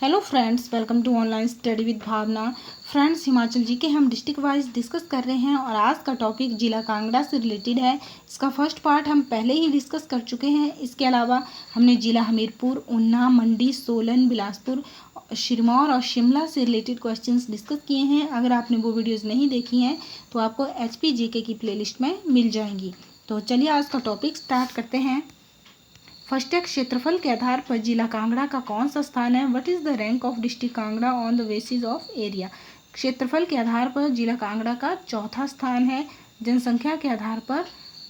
Hello friends, welcome to online study with Bhavna. Friends, Himachal जी के हम डिस्ट्रिक्ट वाइज डिस्कस कर रहे हैं और आज का टॉपिक जिला कांगड़ा से रिलेटेड है। इसका फर्स्ट पार्ट हम पहले ही डिस्कस कर चुके हैं। इसके अलावा हमने जिला हमीरपुर, ऊना, मंडी, सोलन, बिलासपुर, सिरमौर और शिमला से रिलेटेड क्वेश्चंस डिस्कस किए हैं। अगर आपने वो वीडियोज़ नहीं देखी हैं तो आपको HPGK की प्लेलिस्ट में मिल जाएंगी। तो चलिए आज का टॉपिक स्टार्ट करते हैं। फर्स्ट है, क्षेत्रफल के आधार पर जिला कांगड़ा का कौन सा स्थान है? What is the rank of district Kangra on the basis of area? क्षेत्रफल के आधार पर जिला कांगड़ा का चौथा स्थान है। जनसंख्या के आधार पर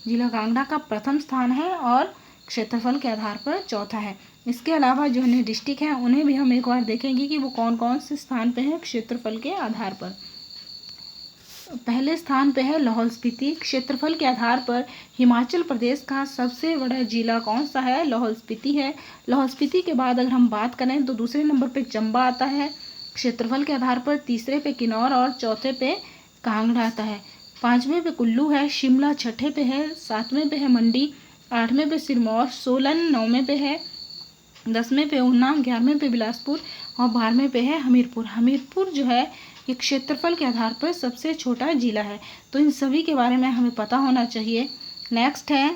जिला कांगड़ा का प्रथम स्थान है और क्षेत्रफल के आधार पर चौथा है। इसके अलावा जो अन्य डिस्ट्रिक्ट हैं उन्हें भी हम एक बार देखेंगे कि वो कौन कौन से स्थान पे हैं क्षेत्रफल के आधार पर। पहले स्थान पे है लाहौल स्पीति। क्षेत्रफल के आधार पर हिमाचल प्रदेश का सबसे बड़ा जिला कौन सा है? लाहौल स्पीति है। लाहौल स्पीति के बाद अगर हम बात करें तो दूसरे नंबर पे चंबा आता है क्षेत्रफल के आधार पर, तीसरे पे किन्नौर और चौथे पे कांगड़ा आता है। पाँचवें पे कुल्लू है, शिमला छठे पे है, सातवें पे है मंडी, आठवें पे सिरमौर, सोलन नौवें पे है, 10वें पे ऊना, 11वें पे बिलासपुर और 12वें पे है हमीरपुर। हमीरपुर जो है ये क्षेत्रफल के आधार पर सबसे छोटा जिला है। तो इन सभी के बारे में हमें पता होना चाहिए। नेक्स्ट है,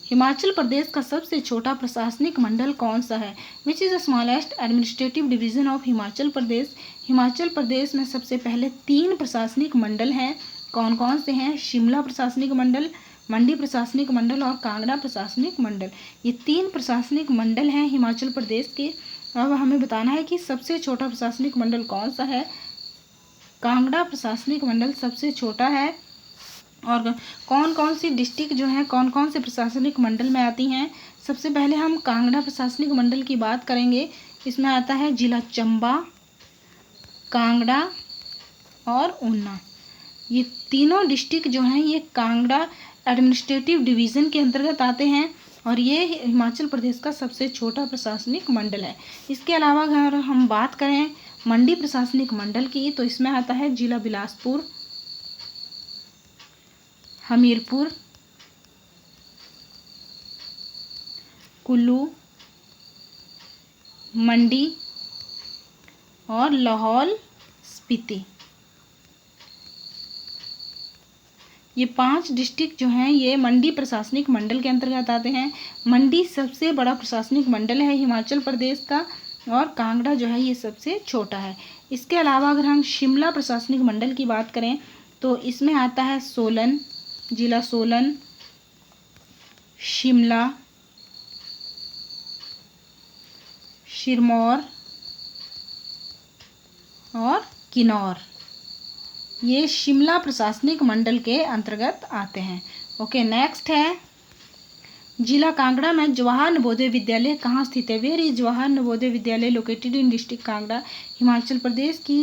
हिमाचल प्रदेश का सबसे छोटा प्रशासनिक मंडल कौन सा है? Which is the smallest administrative division of Himachal Pradesh? Himachal Pradesh में सबसे पहले 3 प्रशासनिक मंडल हैं। कौन कौन से हैं? शिमला प्रशासनिक मंडल, मंडी प्रशासनिक मंडल और कांगड़ा प्रशासनिक मंडल। ये 3 प्रशासनिक मंडल हैं हिमाचल प्रदेश के। अब हमें बताना है कि सबसे छोटा प्रशासनिक मंडल कौन सा है। कांगड़ा प्रशासनिक मंडल सबसे छोटा है। और कौन कौन सी डिस्ट्रिक्ट जो है कौन कौन से प्रशासनिक मंडल में आती हैं? सबसे पहले हम कांगड़ा प्रशासनिक मंडल की बात करेंगे। इसमें आता है जिला चंबा, कांगड़ा और ऊना। ये तीनों डिस्ट्रिक्ट जो हैं ये कांगड़ा एडमिनिस्ट्रेटिव डिवीज़न के अंतर्गत आते हैं और ये हिमाचल प्रदेश का सबसे छोटा प्रशासनिक मंडल है। इसके अलावा अगर हम बात करें मंडी प्रशासनिक मंडल की तो इसमें आता है जिला बिलासपुर, हमीरपुर, कुल्लू, मंडी और लाहौल स्पीति। ये 5 डिस्ट्रिक्ट जो हैं ये मंडी प्रशासनिक मंडल के अंतर्गत आते हैं। मंडी सबसे बड़ा प्रशासनिक मंडल है हिमाचल प्रदेश का और कांगड़ा जो है ये सबसे छोटा है। इसके अलावा अगर हम शिमला प्रशासनिक मंडल की बात करें तो इसमें आता है सोलन, जिला सोलन, शिमला, सिरमौर और किन्नौर। ये शिमला प्रशासनिक मंडल के अंतर्गत आते हैं। ओके, नेक्स्ट है, जिला कांगड़ा में जवाहर नवोदय विद्यालय कहाँ स्थित है? Where is Jawahar Navodaya Vidyalaya located in district Kangra? Himachal Pradesh की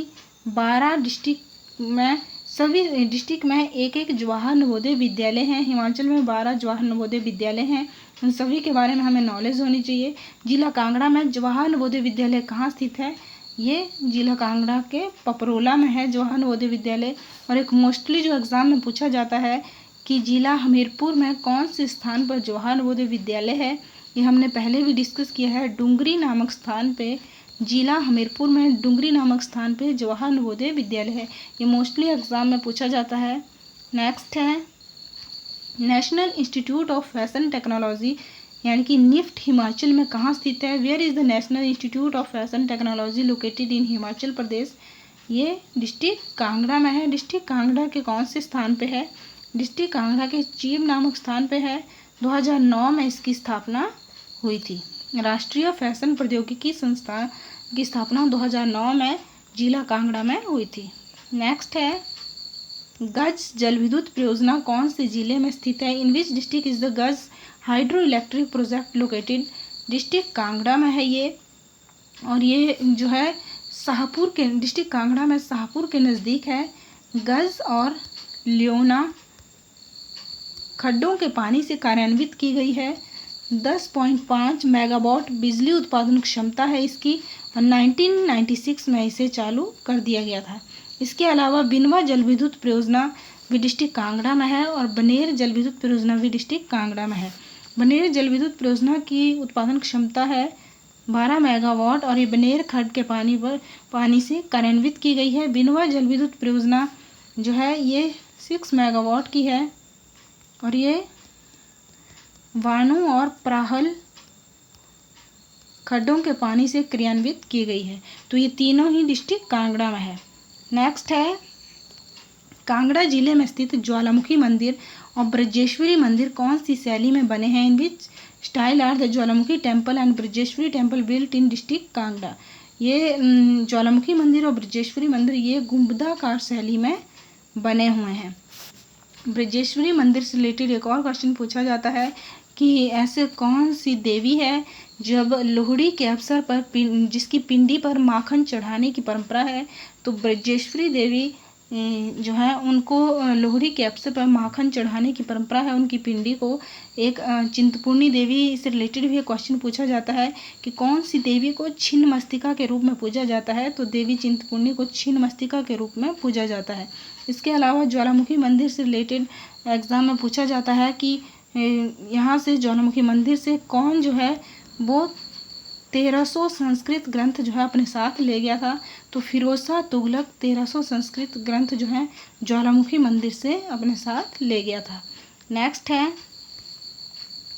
12 डिस्ट्रिक्ट में सभी डिस्ट्रिक्ट में एक एक जवाहर नवोदय विद्यालय हैं। हिमाचल में 12 जवाहर नवोदय विद्यालय हैं। उन सभी के बारे में हमें नॉलेज होनी चाहिए। जिला कांगड़ा में जवाहर नवोदय विद्यालय कहाँ स्थित है? ये जिला कांगड़ा के पपरोला में है जवाहर नवोदय विद्यालय। और एक मोस्टली जो एग्ज़ाम में पूछा जाता है कि जिला हमीरपुर में कौन से स्थान पर जवाहर नवोदय विद्यालय है, ये हमने पहले भी डिस्कस किया है। डुंगरी नामक स्थान पे, जिला हमीरपुर में डुंगरी नामक स्थान पे जवाहर नवोदय विद्यालय है। ये मोस्टली एग्ज़ाम में पूछा जाता है। नेक्स्ट है, national institute of fashion technology यानी कि निफ्ट हिमाचल में कहाँ स्थित है? Where is the national institute of fashion technology located in Himachal Pradesh? ये डिस्ट्रिक्ट कांगड़ा में है। डिस्ट्रिक्ट कांगड़ा के कौन से स्थान पे है? डिस्ट्रिक्ट कांगड़ा के चीब नामक स्थान पे है। 2009 में इसकी स्थापना हुई थी। राष्ट्रीय फैशन प्रौद्योगिकी संस्थान की स्थापना 2009 में जिला कांगड़ा में हुई थी। नेक्स्ट है, गज जल विद्युत परियोजना कौन से जिले में स्थित है? In which district is the गज hydro electric project located? District Kangra में है ये। और ये जो है शाहपुर के डिस्ट्रिक्ट कांगड़ा में शाहपुर के नज़दीक है। गज और लियोना खड्डों के पानी से कार्यान्वित की गई है। 10.5 मेगावाट बिजली उत्पादन क्षमता है इसकी और 1996 में इसे चालू कर दिया गया था। इसके अलावा बिनवा जल विद्युत परियोजना भी डिस्ट्रिक्ट कांगड़ा में है और बनेर जल विद्युत परियोजना भी डिस्ट्रिक्ट कांगड़ा में है। बनेर जल विद्युत परियोजना की उत्पादन क्षमता है 12 मेगावाट और ये बनेर खड्ड के पानी से कार्यान्वित की गई है। बिनवा जल विद्युत परियोजना जो है ये 6 मेगावाट की है और ये वाणू और प्राहल खड्डों के पानी से क्रियान्वित की गई है। तो ये तीनों ही डिस्ट्रिक्ट कांगड़ा में है। नेक्स्ट है कांगड़ा जिले में स्थित ज्वालामुखी मंदिर और ब्रजेश्वरी मंदिर कौन सी शैली में बने हैं? इन which style are the Jwalamukhi temple and Brajeshwari temple built in district Kangra. ये ज्वालामुखी मंदिर और ब्रजेश्वरी मंदिर ये गुंबदाकार शैली में बने हुए हैं। ब्रजेश्वरी मंदिर से रिलेटेड एक और क्वेश्चन पूछा जाता है कि ऐसे कौन सी देवी है जब लोहड़ी के अवसर पर जिसकी पिंडी पर माखन चढ़ाने की परंपरा है? तो ब्रजेश्वरी देवी जो है उनको लोहड़ी के अवसर पर माखन चढ़ाने की परंपरा है उनकी पिंडी को। एक चिंतपूर्णी देवी से रिलेटेड भी एक क्वेश्चन पूछा जाता है कि कौन सी देवी को छिन्न मस्तिका के रूप में पूजा जाता है? तो देवी चिंतपूर्णी को छिन्न मस्तिका के रूप में पूजा जाता है। इसके अलावा ज्वालामुखी मंदिर से रिलेटेड एग्जाम में पूछा जाता है कि यहाँ से ज्वालामुखी मंदिर से कौन जो है वो 1300 संस्कृत ग्रंथ जो है अपने साथ ले गया था? तो फिरोज शाह तुगलक 1300 संस्कृत ग्रंथ जो है ज्वालामुखी मंदिर से अपने साथ ले गया था। नेक्स्ट है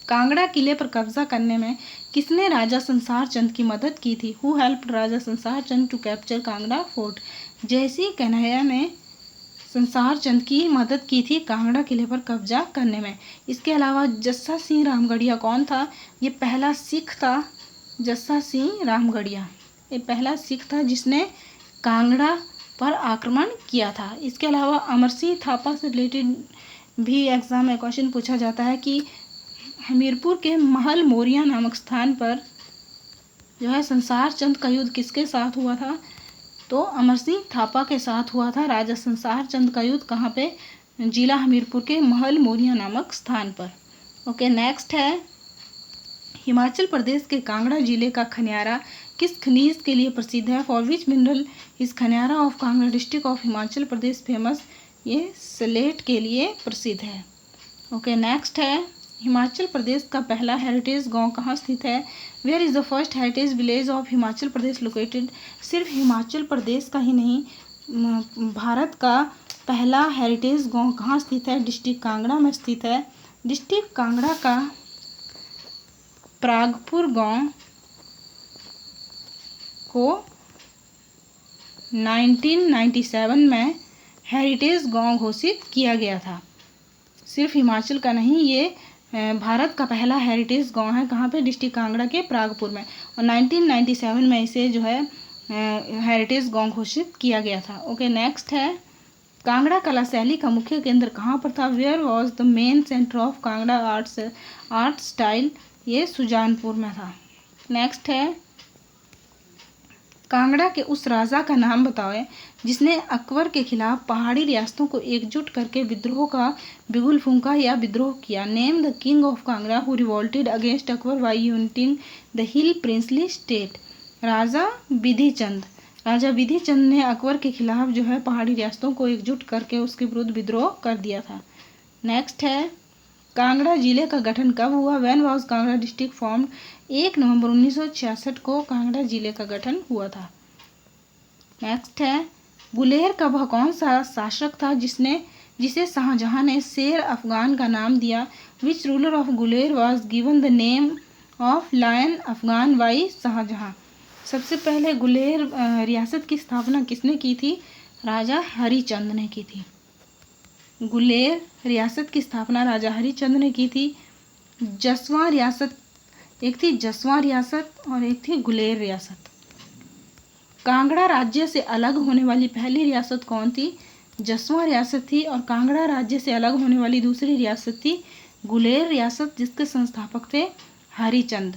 कांगड़ा किले पर कब्जा करने में किसने राजा संसार चंद की मदद की थी? Who helped Raja Sansar Chand to capture Kangra fort? Jaisingh Kanhaiya ने संसार चंद की मदद की थी कांगड़ा किले पर कब्जा करने में। इसके अलावा जस्सा सिंह रामगढ़िया कौन था? ये पहला सिख था। जस्सा सिंह रामगढ़िया ये पहला सिख था जिसने कांगड़ा पर आक्रमण किया था। इसके अलावा अमर सिंह थापा से रिलेटेड भी एग्जाम में क्वेश्चन पूछा जाता है कि हमीरपुर के महल मोरिया नामक स्थान पर जो है संसार चंद का युद्ध किसके साथ हुआ था? तो अमर सिंह थापा के साथ हुआ था राजा संसार चंद का युद्ध। कहाँ पे? जिला हमीरपुर के महल मोरिया नामक स्थान पर। ओके, नेक्स्ट है हिमाचल प्रदेश के कांगड़ा जिले का खनियारा किस खनिज के लिए प्रसिद्ध है? फॉर विच मिनरल इस Khaniyara of Kangra district of Himachal Pradesh famous? ये स्लेट के लिए प्रसिद्ध है। ओके, नेक्स्ट है हिमाचल प्रदेश का पहला हेरिटेज गांव कहाँ स्थित है? Where is the first heritage village of Himachal Pradesh located? सिर्फ हिमाचल प्रदेश का ही नहीं भारत का पहला हेरिटेज गांव कहाँ स्थित है? डिस्ट्रिक्ट कांगड़ा में स्थित है। डिस्ट्रिक्ट कांगड़ा का प्रागपुर गांव को 1997 में हेरिटेज गांव घोषित किया गया था। सिर्फ हिमाचल का नहीं, ये भारत का पहला हेरिटेज गांव है। कहाँ पे? डिस्ट्रिक्ट कांगड़ा के प्रागपुर में। और 1997 में इसे जो है हेरिटेज गांव घोषित किया गया था। ओके, नेक्स्ट है कांगड़ा कला शैली का मुख्य केंद्र कहाँ पर था? Where was the main centre of Kangra art style? ये सुजानपुर में था। नेक्स्ट है कांगड़ा के उस राजा का नाम बताओ जिसने अकबर के खिलाफ पहाड़ी रियासतों को एकजुट करके विद्रोह का बिगुल फूंका या विद्रोह किया। Name the king of Kangra who revolted against Akbar by uniting the hill princely state? Raja Vidhi Chand. Raja Vidhi Chand ने अकबर के खिलाफ जो है पहाड़ी रियासतों को एकजुट करके उसके विरुद्ध विद्रोह कर दिया था। नेक्स्ट है कांगड़ा जिले का गठन कब हुआ? When was Kangra district formed? 1 नवंबर 1966 को कांगड़ा जिले का गठन हुआ था। नेक्स्ट है गुलेर का वह कौन सा शासक था जिसे शाहजहां ने शेर अफगान का नाम दिया? Which ruler of Guler was given the name of lion Afghan by Shahjahan? सबसे पहले गुलेर रियासत की स्थापना किसने की थी? राजा हरिचंद ने की थी। गुलेर रियासत की स्थापना राजा हरिचंद ने की थी। जसवां रियासत, एक थी जसवां रियासत और एक थी गुलेर रियासत। कांगड़ा राज्य से अलग होने वाली पहली रियासत कौन थी? जसवां रियासत थी। और कांगड़ा राज्य से अलग होने वाली दूसरी रियासत थी गुलेर रियासत, जिसके संस्थापक थे हरिचंद।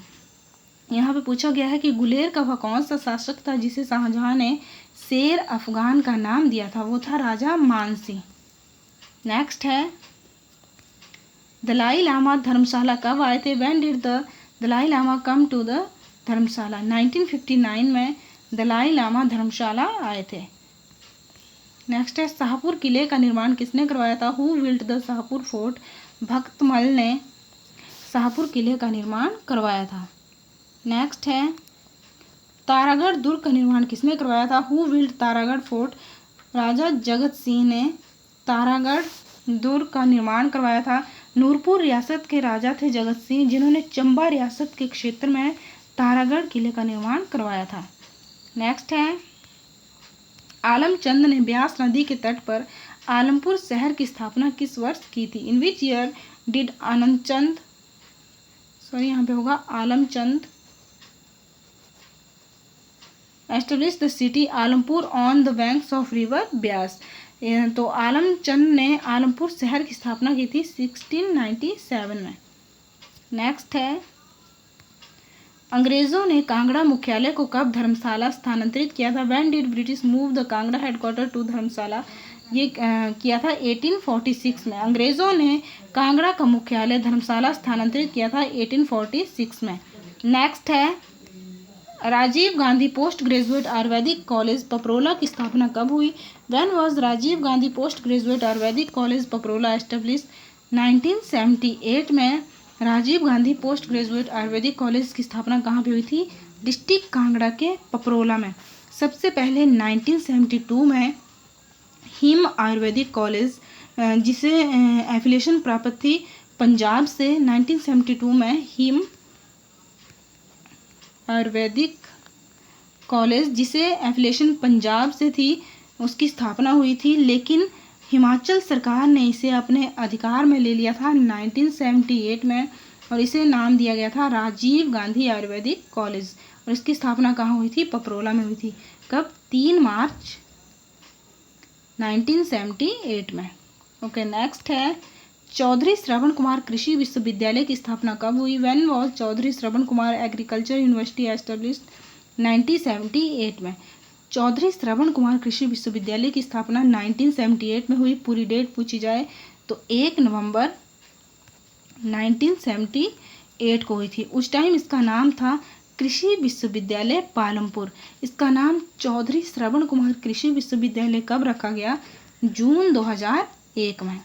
यहाँ पे पूछा गया है कि गुलेर का वह कौन सा शासक था जिसे शाहजहां ने शेर अफगान का नाम दिया था? वो था राजा मानसिंह। नेक्स्ट है दलाई लामा धर्मशाला कब आए थे? When did the Dalai Lama come to the Dharamshala? 1959 में दलाई लामा धर्मशाला आए थे। नेक्स्ट है शाहपुर किले का निर्माण किसने करवाया था? Who built the Shahpur fort? Bhaktmal ने शाहपुर किले का निर्माण करवाया था। नेक्स्ट है तारागढ़ दुर्ग का निर्माण किसने करवाया था? Who build Taragarh fort? Raja Jagat Singh ने तारागढ़ दुर्ग का निर्माण करवाया था। नूरपुर रियासत के राजा थे जगत सिंह, जिन्होंने चंबा रियासत के क्षेत्र में तारागढ़ किले का निर्माण करवाया था। नेक्स्ट है, आलमचंद ने ब्यास नदी के तट पर आलमपुर शहर की स्थापना किस वर्ष की थी? इन विच ईयर डिड यहाँ पे होगा Alamchand establish the city Alampur on the banks of river Beas. तो आलमचंद ने आलमपुर शहर की स्थापना की थी 1697 में। नेक्स्ट है, अंग्रेजों ने कांगड़ा मुख्यालय को कब धर्मशाला स्थानांतरित किया था? When did British move the Kangra headquarter to Dharamshala? ये किया था 1846 में। अंग्रेजों ने कांगड़ा का मुख्यालय धर्मशाला स्थानांतरित किया था 1846 में। नेक्स्ट है, Rajiv Gandhi post graduate Ayurvedic college Paprola की स्थापना कब हुई? When was Rajiv Gandhi post graduate Ayurvedic college Paprola establish? 1978 में Rajiv Gandhi post graduate Ayurvedic college की स्थापना कहाँ पे हुई थी? डिस्ट्रिक्ट कांगड़ा के पपरोला में। सबसे पहले 1972 में हिम आयुर्वेदिक कॉलेज, जिसे एफिलिएशन प्राप्त थी पंजाब से, 1972 में हिम आयुर्वेदिक कॉलेज जिसे एफिलिएशन पंजाब से थी, उसकी स्थापना हुई थी। लेकिन हिमाचल सरकार ने इसे अपने अधिकार में ले लिया था 1978 में, और इसे नाम दिया गया था राजीव गांधी आयुर्वेदिक कॉलेज। और इसकी स्थापना कहाँ हुई थी? पपरोला में हुई थी। कब? 3 मार्च 1978 में। ओके, नेक्स्ट है, चौधरी श्रवण कुमार कृषि विश्वविद्यालय की स्थापना कब हुई? When was Chaudhary Shravan Kumar agriculture university established? 1978 में। चौधरी श्रवण कुमार कृषि विश्वविद्यालय की स्थापना 1978 में हुई। पूरी डेट पूछी जाए तो 1 नवंबर 1978 को हुई थी। उस टाइम इसका नाम था कृषि विश्वविद्यालय पालमपुर। इसका नाम चौधरी श्रवण कुमार कृषि विश्वविद्यालय कब रखा गया? जून 2001 में।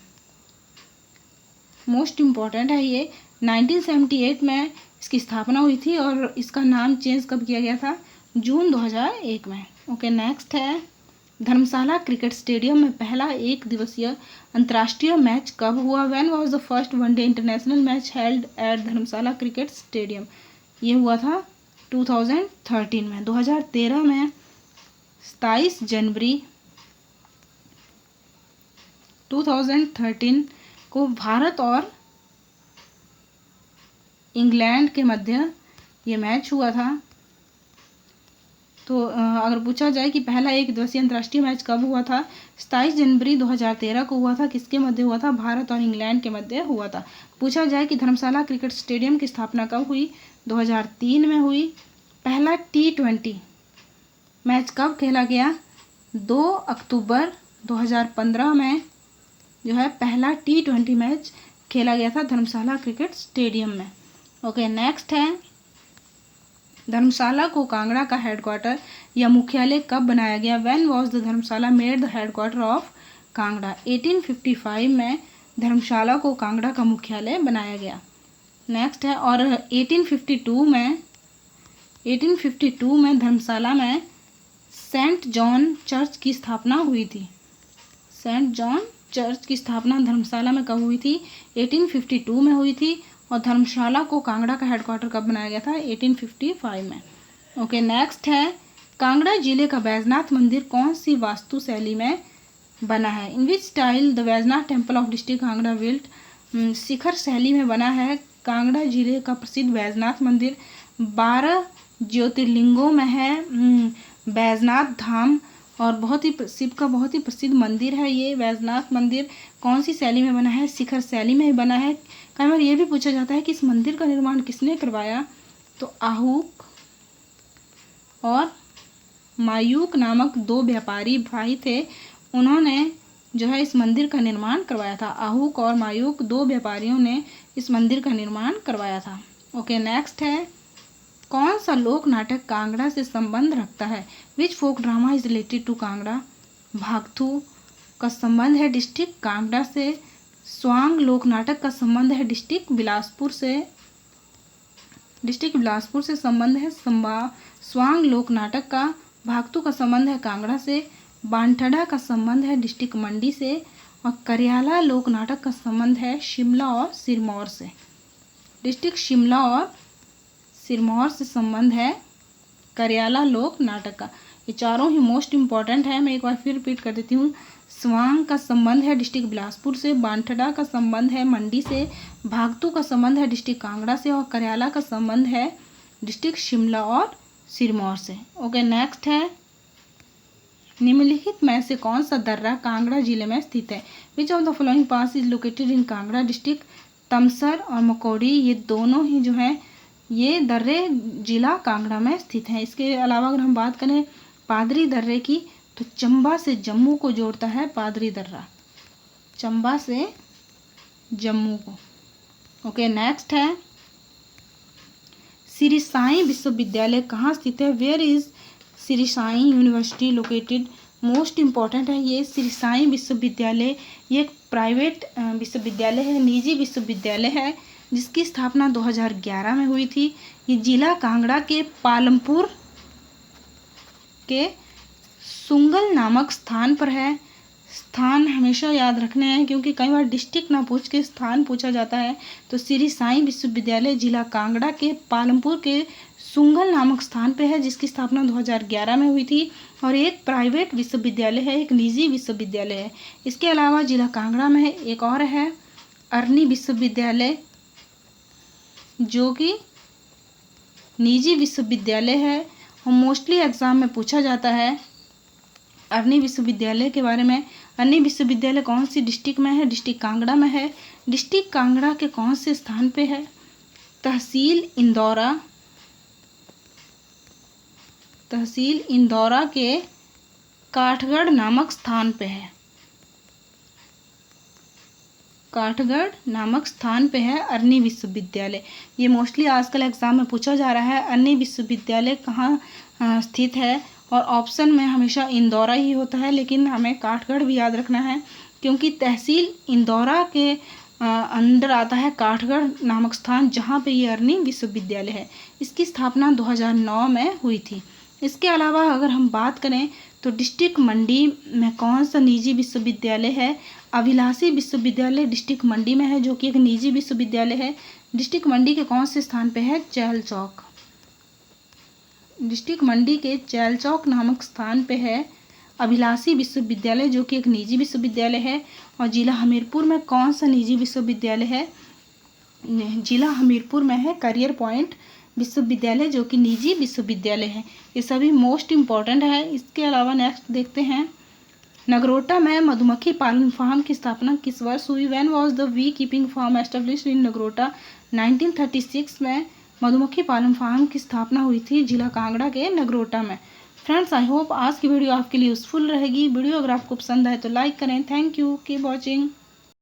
मोस्ट इम्पॉर्टेंट है ये। 1978 में इसकी स्थापना हुई थी और इसका नाम चेंज कब किया गया था? जून 2001 में। ओके, नेक्स्ट है, धर्मशाला क्रिकेट स्टेडियम में पहला 1 दिवसीय अंतर्राष्ट्रीय मैच कब हुआ? When was the first one day international match held at Dharamshala cricket stadium? ये हुआ था 2013 में। 2013 में 27 जनवरी 2013 को भारत और इंग्लैंड के मध्य ये मैच हुआ था। तो अगर पूछा जाए कि पहला 1 दिवसीय अंतर्राष्ट्रीय मैच कब हुआ था? 27 जनवरी 2013 को हुआ था। किसके मध्य हुआ था? भारत और इंग्लैंड के मध्य हुआ था। पूछा जाए कि धर्मशाला क्रिकेट स्टेडियम की स्थापना कब हुई? 2003 में हुई। पहला T20 मैच कब खेला गया? 2 अक्टूबर 2015 में जो है पहला T20 मैच खेला गया था धर्मशाला क्रिकेट स्टेडियम में। ओके, नेक्स्ट है, धर्मशाला को कांगड़ा का हेडक्वार्टर या मुख्यालय कब बनाया गया? When was the Dharamshala made the headquarter of Kangra? 1855 में धर्मशाला को कांगड़ा का मुख्यालय बनाया गया। नेक्स्ट है, और 1852 में धर्मशाला में सेंट जॉन चर्च की स्थापना हुई थी। सेंट जॉन चर्च की स्थापना धर्मशाला में कब हुई थी? 1852 में हुई थी। और धर्मशाला को कांगड़ा का हेडक्वार्टर कब बनाया गया था? 1855 में। ओके, नेक्स्ट है, कांगड़ा जिले का बैजनाथ मंदिर कौन सी वास्तु शैली में बना है? In which style the Baijnath temple of district Kangra built? शिखर शैली में बना है। कांगड़ा जिले का प्रसिद्ध बैजनाथ मंदिर 12 ज्योतिर्लिंगों में है। बैजनाथ धाम और शिव का बहुत ही प्रसिद्ध मंदिर है ये बैजनाथ मंदिर। कौन सी शैली में बना है? शिखर शैली में ही बना है। कई बार ये भी पूछा जाता है कि इस मंदिर का निर्माण किसने करवाया? तो आहूक और मायूक नामक 2 व्यापारी भाई थे, उन्होंने जो है इस मंदिर का निर्माण करवाया था। आहूक और मायूक 2 व्यापारियों ने इस मंदिर का निर्माण करवाया था। ओके, नेक्स्ट है, कौन सा लोक नाटक कांगड़ा से संबंध रखता है? Which folk drama is related to Kangra? Bhagathu का संबंध है डिस्ट्रिक्ट कांगड़ा से। स्वांग लोक नाटक का संबंध है डिस्ट्रिक्ट बिलासपुर से। संबंध है स्वांग लोक नाटक का भागतू का संबंध है कांगड़ा से, बांठड़ा का संबंध है डिस्ट्रिक्ट मंडी से, और करियाला लोक नाटक का संबंध है शिमला और सिरमौर से। डिस्ट्रिक्ट शिमला और सिरमौर से संबंध है करियाला लोक नाटक का। ये चारों ही मोस्ट इम्पॉर्टेंट है। मैं एक बार फिर रिपीट कर देती हूँ। स्वांग का संबंध है डिस्ट्रिक्ट बिलासपुर से, बांठड़ा का संबंध है मंडी से, भागतू का संबंध है डिस्ट्रिक्ट कांगड़ा से, और करियाला का संबंध है डिस्ट्रिक्ट शिमला और सिरमौर से। ओके, नेक्स्ट है निम्नलिखित में से कौन सा दर्रा कांगड़ा जिले में स्थित है? Which of the following pass is located in Kangra district? Tamsar और मकौड़ी ये दोनों ही जो है ये दर्रे जिला कांगड़ा में स्थित हैं। इसके अलावा अगर हम बात करें पादरी दर्रे की, तो चंबा से जम्मू को जोड़ता है पादरी दर्रा, चंबा से जम्मू को। ओके, नेक्स्ट है श्री साई विश्वविद्यालय कहाँ स्थित है? Where is Shri Sai university located? Most important है ये श्री साई विश्वविद्यालय। ये एक प्राइवेट विश्वविद्यालय है, निजी विश्वविद्यालय है, जिसकी स्थापना 2011 में हुई थी। ये जिला कांगड़ा के पालमपुर के सुंगल नामक स्थान पर है। स्थान हमेशा याद रखने हैं क्योंकि कई बार डिस्ट्रिक्ट ना पूछ के स्थान पूछा जाता है। तो श्री साई विश्वविद्यालय जिला कांगड़ा के पालमपुर के सुंगल नामक स्थान पे है, जिसकी स्थापना 2011 में हुई थी, और एक प्राइवेट विश्वविद्यालय है, एक निजी विश्वविद्यालय है। इसके अलावा जिला कांगड़ा में एक और है अरनी विश्वविद्यालय, जो कि निजी विश्वविद्यालय है और मोस्टली एग्जाम में पूछा जाता है अरनी विश्वविद्यालय के बारे में। अरनी विश्वविद्यालय कौन सी डिस्ट्रिक्ट में है? डिस्ट्रिक्ट कांगड़ा में है। डिस्ट्रिक्ट कांगड़ा के कौन से स्थान पे है? तहसील इंदौरा के काठगढ़ नामक स्थान पे है। काठगढ़ नामक स्थान पे है अरनी विश्वविद्यालय। ये मोस्टली आजकल एग्जाम में पूछा जा रहा है अरनी विश्वविद्यालय कहाँ स्थित है, और ऑप्शन में हमेशा इंदौरा ही होता है, लेकिन हमें काठगढ़ भी याद रखना है क्योंकि तहसील इंदौरा के अंदर आता है काठगढ़ नामक स्थान, जहाँ पे ये अरनी विश्वविद्यालय है। इसकी स्थापना 2009 में हुई थी। इसके अलावा अगर हम बात करें तो डिस्ट्रिक्ट मंडी में कौन सा निजी विश्वविद्यालय है? अभिलाषी विश्वविद्यालय डिस्ट्रिक्ट मंडी में है, जो कि एक निजी विश्वविद्यालय है। डिस्ट्रिक्ट मंडी के कौन से स्थान पे है? चहल चौक। डिस्ट्रिक्ट मंडी के चहल चौक नामक स्थान पे है अभिलाषी विश्वविद्यालय, जो कि एक निजी विश्वविद्यालय है। और जिला हमीरपुर में कौन सा निजी विश्वविद्यालय है? जिला हमीरपुर में है करियर पॉइंट विश्वविद्यालय, जो कि निजी विश्वविद्यालय है। ये सभी मोस्ट इम्पॉर्टेंट है। इसके अलावा नेक्स्ट देखते हैं नगरोटा में मधुमक्खी पालन फार्म की स्थापना किस वर्ष हुई? When was the bee keeping farm established in Nagrota? 1936 में मधुमक्खी पालन फार्म की स्थापना हुई थी जिला कांगड़ा के नगरोटा में। फ्रेंड्स, आई होप आज की वीडियो आपके लिए यूज़फुल रहेगी। वीडियो अगर आपको पसंद आए तो लाइक करें। Thank you, keep watching.